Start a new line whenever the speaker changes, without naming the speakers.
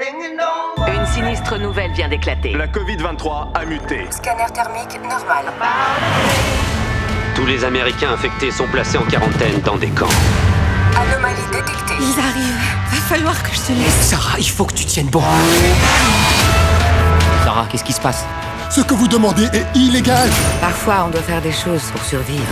Une sinistre nouvelle vient d'éclater.
La Covid-23 a muté.
Scanner thermique normal.
Tous les Américains infectés sont placés en quarantaine dans des camps.
Anomalie détectée.
Ils arrivent. Va falloir que je te laisse.
Sarah, il faut que tu tiennes bon. Sarah, qu'est-ce qui se passe?
Ce que vous demandez est illégal.
Parfois, on doit faire des choses pour survivre.